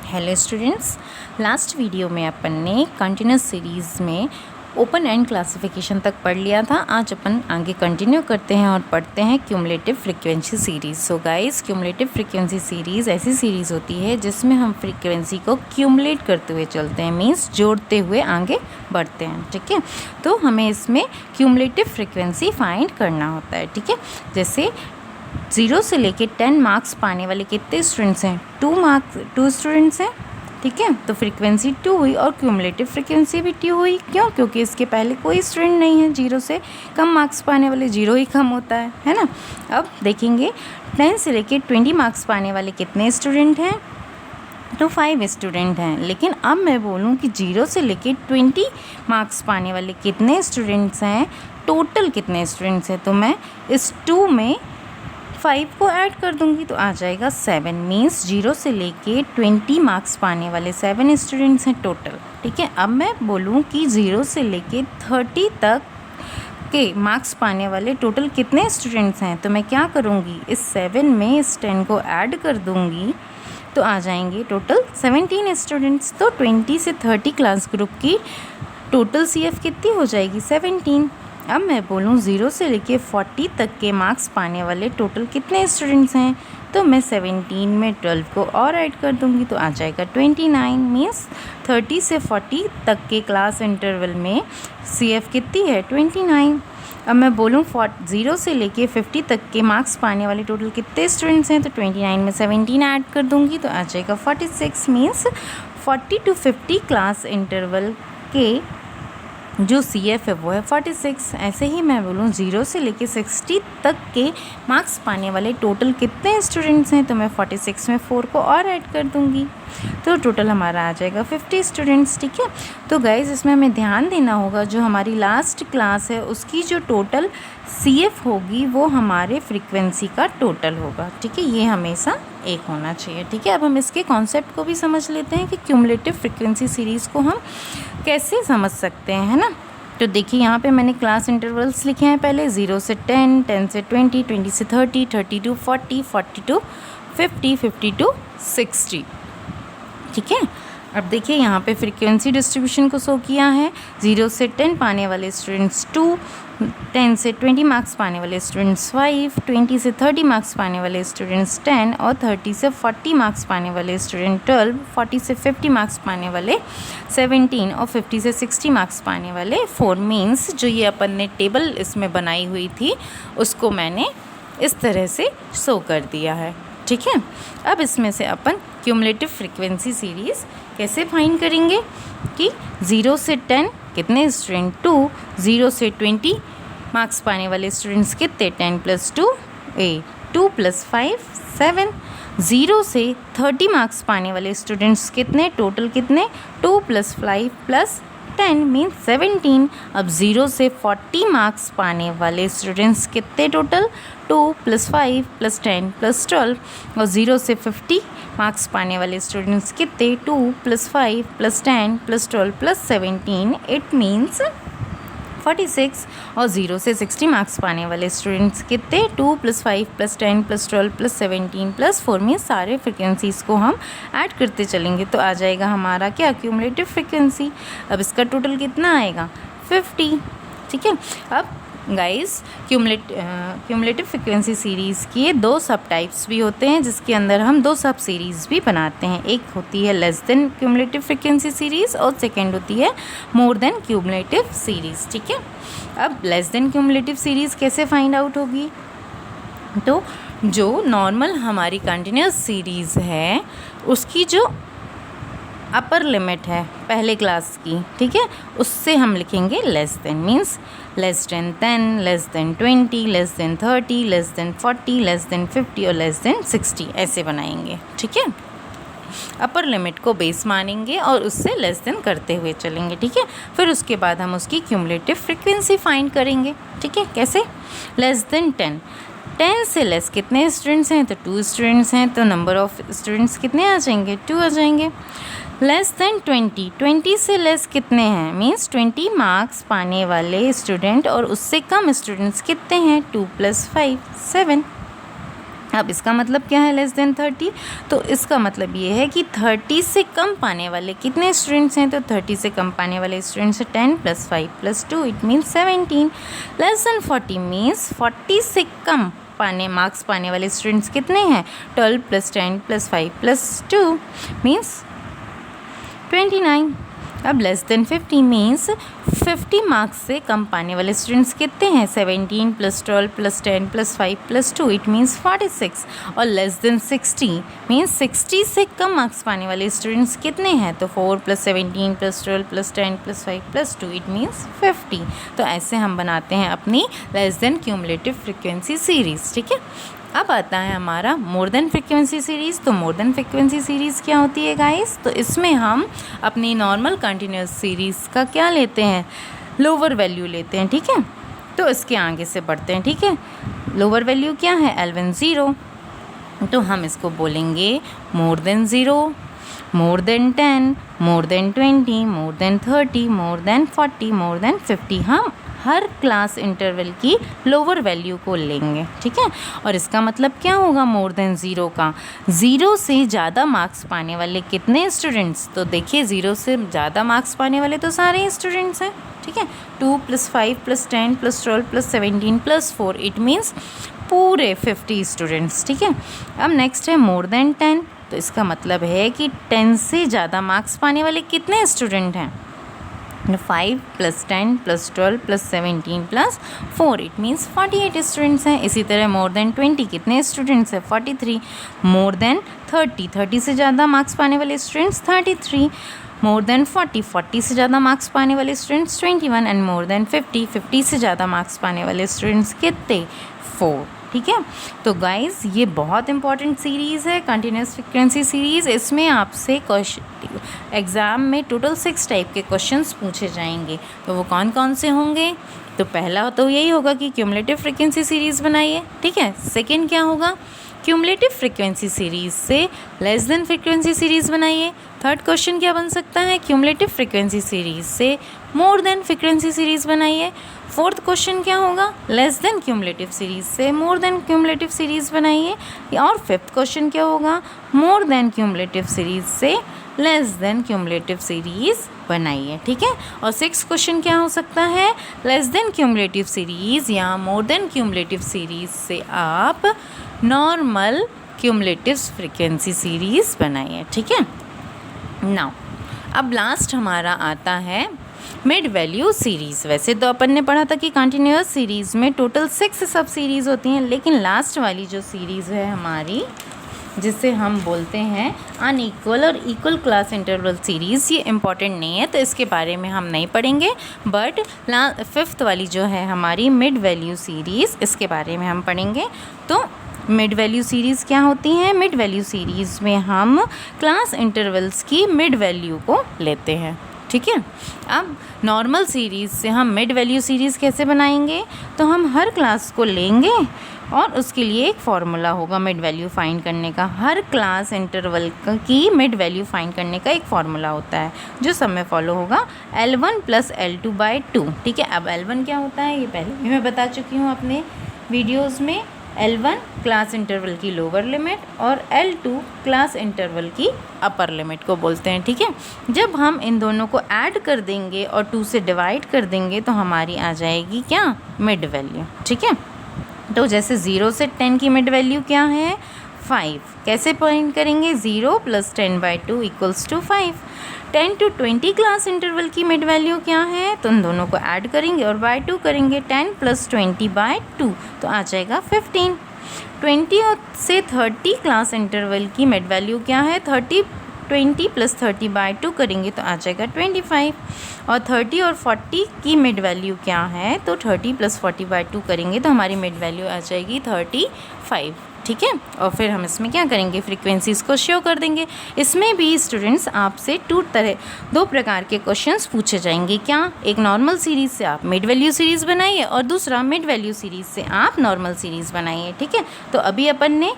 Hello students, last video में अपन ने continuous series में ओपन एंड क्लासिफिकेशन तक पढ़ लिया था। आज अपन आगे कंटिन्यू करते हैं और पढ़ते हैं cumulative frequency series. So guys, cumulative frequency series ऐसी सीरीज़ होती है जिसमें हम फ्रीक्वेंसी को क्यूमुलेट करते हुए चलते हैं, मीन्स जोड़ते हुए आगे बढ़ते हैं। ठीक है, तो हमें इसमें क्यूमुलेटिव फ्रीक्वेंसी फाइंड करना होता है। ठीक है, जैसे 0 से लेके 10 मार्क्स पाने वाले कितने स्टूडेंट्स हैं? 2 स्टूडेंट्स हैं। ठीक है, तो फ्रीक्वेंसी 2 हुई और क्यूमुलेटिव फ्रीक्वेंसी भी 2 हुई। क्यों? क्योंकि इसके पहले कोई स्टूडेंट नहीं है। 0 से कम मार्क्स पाने वाले 0 ही कम होता है ना। अब देखेंगे 10 से लेके 20 मार्क्स पाने वाले कितने स्टूडेंट हैं? तो 5 स्टूडेंट हैं। लेकिन अब मैं बोलूँ कि 0 से लेके 20 मार्क्स पाने वाले कितने स्टूडेंट्स हैं, टोटल कितने स्टूडेंट्स हैं, तो मैं इस 2 में 5 को ऐड कर दूंगी तो आ जाएगा 7। मीन्स 0 से लेके 20 मार्क्स पाने वाले 7 स्टूडेंट्स हैं टोटल। ठीक है, अब मैं बोलूँ कि 0 से लेके 30 तक के मार्क्स पाने वाले टोटल कितने स्टूडेंट्स हैं, तो मैं क्या करूँगी, इस 7 में इस 10 को ऐड कर दूँगी तो आ जाएंगे टोटल 17 स्टूडेंट्स। तो 20 से 30 क्लास ग्रुप की टोटल CF कितनी हो जाएगी? 17। अब मैं बोलूँ 0 से लेके 40 तक के मार्क्स पाने वाले टोटल कितने स्टूडेंट्स हैं, तो मैं 17 में 12 को और ऐड कर दूंगी तो आ जाएगा 29। मीन्स 30 से 40 तक के क्लास इंटरवल में CF कितनी है? 29। अब मैं बोलूँ 0 से लेके 50 तक के मार्क्स पाने वाले टोटल कितने स्टूडेंट्स हैं, तो 29 में 17 ऐड कर दूंगी तो आ जाएगा 46। मीन्स 40 to 50 क्लास इंटरवल के जो CF है वो है 46। ऐसे ही मैं बोलूँ 0 से लेके 60 तक के मार्क्स पाने वाले टोटल कितने स्टूडेंट्स हैं, तो मैं 46 में 4 को और ऐड कर दूँगी तो टोटल हमारा आ जाएगा 50 स्टूडेंट्स। ठीक है, तो गाइज़ इसमें हमें ध्यान देना होगा, जो हमारी लास्ट क्लास है उसकी जो टोटल CF होगी वो हमारे फ्रीक्वेंसी का टोटल होगा। ठीक है, ये हमेशा एक होना चाहिए। ठीक है, अब हम इसके कॉन्सेप्ट को भी समझ लेते हैं कि क्यूमुलेटिव फ्रीक्वेंसी सीरीज़ को हम कैसे समझ सकते हैं, है ना। तो देखिए यहाँ पे मैंने क्लास इंटरवल्स लिखे हैं पहले, 0 से 10, 10 से 20, 20 से 30, 30 to 40, 40 to 50, 50 to 60। ठीक है, अब देखिए यहाँ पे फ्रीक्वेंसी डिस्ट्रीब्यूशन को शो किया है। 0 से 10 पाने वाले स्टूडेंट्स 2, 10 से 20 मार्क्स पाने वाले स्टूडेंट्स 5, 20 से 30 मार्क्स पाने वाले स्टूडेंट्स 10 और 30 से 40 मार्क्स पाने वाले स्टूडेंट 12, 40 से 50 मार्क्स पाने वाले 17 और 50 से 60 मार्क्स पाने वाले 4। मीन्स जो ये अपन ने टेबल इसमें बनाई हुई थी उसको मैंने इस तरह से शो कर दिया है। ठीक है, अब इसमें से अपन क्यूमुलेटिव फ्रीक्वेंसी सीरीज़ कैसे फाइंड करेंगे कि 0 से 10 कितने स्टूडेंट 2, 0 से 20 मार्क्स पाने वाले स्टूडेंट्स कितने 10 + 2 2 + 5 7, 0 से 30 मार्क्स पाने वाले स्टूडेंट्स कितने टोटल कितने 2 + 5 + 10 मीन्स 17। अब 0 से 40 मार्क्स पाने वाले स्टूडेंट्स कितने टोटल 2 + 5 + 10 + 12 और 0 से 50 मार्क्स पाने वाले स्टूडेंट्स कितने 2 + 5 + 10 + 12 + 17, इट मीन्स 46। और 0 से 60 मार्क्स पाने वाले स्टूडेंट्स कितने 2 + 5 + 10 + 12 + 17 + 4 में सारे फ्रिक्वेंसीज़ को हम ऐड करते चलेंगे तो आ जाएगा हमारा क्या, क्यूमुलेटिव फ्रिक्वेंसी। अब इसका टोटल कितना आएगा 50। ठीक है, अब गाइस क्यूमुलेटिव फ्रिक्वेंसी सीरीज़ के 2 सब टाइप्स भी होते हैं जिसके अंदर हम 2 सब सीरीज़ भी बनाते हैं। एक होती है less than cumulative frequency series और सेकेंड होती है मोर देन क्यूमुलेटिव सीरीज़। ठीक है, अब लेस देन क्यूमुलेटिव सीरीज़ कैसे फाइंड आउट होगी, तो जो नॉर्मल हमारी कंटिन्यूस सीरीज़ है उसकी जो अपर लिमिट है पहले क्लास की, ठीक है, उससे हम लिखेंगे less than. Means less than 10, less than 20, less than 30, less than 40, less than 50 और लेस देन 60 ऐसे बनाएंगे। ठीक है, अपर लिमिट को बेस मानेंगे और उससे लेस देन करते हुए चलेंगे। ठीक है, फिर उसके बाद हम उसकी क्यूमुलेटिव फ्रीक्वेंसी फाइंड करेंगे। ठीक है, कैसे, लेस देन 10, 10 से लेस कितने स्टूडेंट्स हैं, तो 2 स्टूडेंट्स हैं तो नंबर ऑफ स्टूडेंट्स कितने आ जाएंगे 2 आ जाएंगे। लेस देन 20, 20 से लेस कितने हैं, मीन्स 20 मार्क्स पाने वाले स्टूडेंट और उससे कम स्टूडेंट्स कितने हैं 2 + 5 7। अब इसका मतलब क्या है लेस देन 30? तो इसका मतलब ये है कि 30 से कम पाने वाले कितने स्टूडेंट्स हैं? तो 30 से कम पाने वाले स्टूडेंट्स हैं 10 + 5 + 2 it means 17। Less than 40 means 40 से कम मार्क्स पाने वाले स्टूडेंट्स कितने हैं? 12 + 10 + 5 + 2 मीन्स 29। अब लेस देन 50 मीन्स 50 मार्क्स से कम पाने वाले स्टूडेंट्स कितने हैं? 17 + 12 + 10 + 5 + 2 इट मीन्स 46। और लेस देन 60 मीन्स 60 से कम मार्क्स पाने वाले स्टूडेंट्स कितने हैं? तो 4 + 17 + 12 + 10 + 5 + 2 इट मीन्स 50। तो ऐसे हम बनाते हैं अपनी less than cumulative frequency series. ठीक है, अब आता है हमारा मोर देन फ्रीक्वेंसी सीरीज़। तो मोर देन फ्रीक्वेंसी सीरीज़ क्या होती है गाइस? तो इसमें हम अपनी नॉर्मल कंटिन्यूस सीरीज़ का क्या लेते हैं? लोअर वैल्यू लेते हैं। ठीक है, तो इसके आगे से बढ़ते हैं। ठीक है, लोअर वैल्यू क्या है? L1 0। तो हम इसको बोलेंगे more than 0, more than 10, more than 20, more than 30, more than 40, more than 50। हम हर क्लास इंटरवल की लोअर वैल्यू को लेंगे। ठीक है, और इसका मतलब क्या होगा मोर देन 0 का? 0 से ज़्यादा मार्क्स पाने वाले कितने स्टूडेंट्स? तो देखिए 0 से ज़्यादा मार्क्स पाने वाले तो सारे स्टूडेंट्स हैं। ठीक है, 2 + 5 + 10 + 12 + 17 + 4 इट मीन्स पूरे 50 स्टूडेंट्स। ठीक है, अब नेक्स्ट है मोर देन 10। तो इसका मतलब है कि 10 से ज़्यादा मार्क्स पाने वाले कितने स्टूडेंट हैं? 5 + 10 + 12 + 17 + 4 इट मीन्स 48 स्टूडेंट्स हैं। इसी तरह मोर देन 20 कितने स्टूडेंट्स हैं? 43। मोर देन 30, 30 से ज़्यादा मार्क्स पाने वाले स्टूडेंट्स 33। मोर देन 40, 40 से ज़्यादा मार्क्स पाने वाले स्टूडेंट्स 21 एंड मोर देन 50, 50 से ज़्यादा मार्क्स पाने वाले स्टूडेंट्स कितने? 4। ठीक है, तो गाइस ये बहुत इंपॉर्टेंट सीरीज़ है कंटिन्यूस फ्रीक्वेंसी सीरीज़। इसमें आपसे एग्ज़ाम में टोटल 6 टाइप के क्वेश्चंस पूछे जाएंगे। तो वो कौन कौन से होंगे? तो पहला तो यही होगा कि क्यूमुलेटिव फ्रीक्वेंसी सीरीज़ बनाइए। ठीक है, सेकंड क्या होगा? क्यूमुलेटिव फ्रीक्वेंसी सीरीज़ से लेस देन फ्रीक्वेंसी सीरीज़ बनाइए। थर्ड क्वेश्चन क्या बन सकता है? क्यूमुलेटिव फ्रीक्वेंसी सीरीज़ से मोर देन फ्रीक्वेंसी सीरीज़ बनाइए। फोर्थ क्वेश्चन क्या होगा? लेस देन क्यूमुलेटिव सीरीज़ से मोर देन क्यूमुलेटिव सीरीज़ बनाइए। और फिफ्थ क्वेश्चन क्या होगा? मोर देन क्यूमुलेटिव सीरीज़ से लेस देन क्यूमुलेटिव सीरीज़ बनाइए। ठीक है, और सिक्स क्वेश्चन क्या हो सकता है? लेस देन क्यूमुलेटिव सीरीज़ या मोर देन क्यूमुलेटिव सीरीज़ से आप नॉर्मल क्यूमुलेटिव फ्रीक्वेंसी सीरीज़ बनाइए। ठीक है, नाउ अब लास्ट हमारा आता है मिड वैल्यू सीरीज़। वैसे तो अपन ने पढ़ा था कि कंटिन्यूअस सीरीज़ में टोटल 6 सब सीरीज़ होती हैं, लेकिन लास्ट वाली जो सीरीज़ है हमारी, जिसे हम बोलते हैं अनइक्वल और इक्वल क्लास इंटरवल सीरीज़, ये इम्पॉर्टेंट नहीं है तो इसके बारे में हम नहीं पढ़ेंगे। बट फिफ्थ वाली जो है हमारी मिड वैल्यू सीरीज़, इसके बारे में हम पढ़ेंगे। तो मिड वैल्यू सीरीज़ क्या होती है? मिड वैल्यू सीरीज़ में हम क्लास इंटरवल्स की मिड वैल्यू को लेते हैं। ठीक है, अब नॉर्मल सीरीज़ से हम मिड वैल्यू सीरीज़ कैसे बनाएंगे? तो हम हर क्लास को लेंगे और उसके लिए एक फार्मूला होगा मिड वैल्यू फाइंड करने का। हर क्लास इंटरवल की मिड वैल्यू फाइंड करने का एक फार्मूला होता है जो सब में फॉलो होगा, L1 + L2/2। ठीक है, अब L1 क्या होता है ये पहले भी मैं बता चुकी हूँ अपने वीडियोज़ में। L1 क्लास इंटरवल की लोअर लिमिट और L2 क्लास इंटरवल की अपर लिमिट को बोलते हैं। ठीक है, जब हम इन दोनों को ऐड कर देंगे और 2 से डिवाइड कर देंगे तो हमारी आ जाएगी क्या? Mid value. ठीक है, तो जैसे 0 से 10 की मिड वैल्यू क्या है? 5। कैसे फाइंड करेंगे? 0 + 10/2 = 5। 10 to 20 क्लास इंटरवल की मिड वैल्यू क्या है? तो उन दोनों को ऐड करेंगे और बाय 2 करेंगे। 10 + 20/2 तो आ जाएगा 15। 20 से 30 क्लास इंटरवल की मिड वैल्यू क्या है? 20 + 30/2 करेंगे तो आ जाएगा 25। और 30 और 40 की मिड वैल्यू क्या है? तो 30 + 40/2 करेंगे तो हमारी मिड वैल्यू आ जाएगी 35। ठीक है, और फिर हम इसमें क्या करेंगे? फ्रीक्वेंसीज़ को शो कर देंगे। इसमें भी स्टूडेंट्स आपसे 2 प्रकार के क्वेश्चंस पूछे जाएंगे। क्या? एक नॉर्मल सीरीज़ से आप मिड वैल्यू सीरीज़ बनाइए और दूसरा मिड वैल्यू सीरीज़ से आप नॉर्मल सीरीज़ बनाइए। ठीक है, तो अभी अपन ने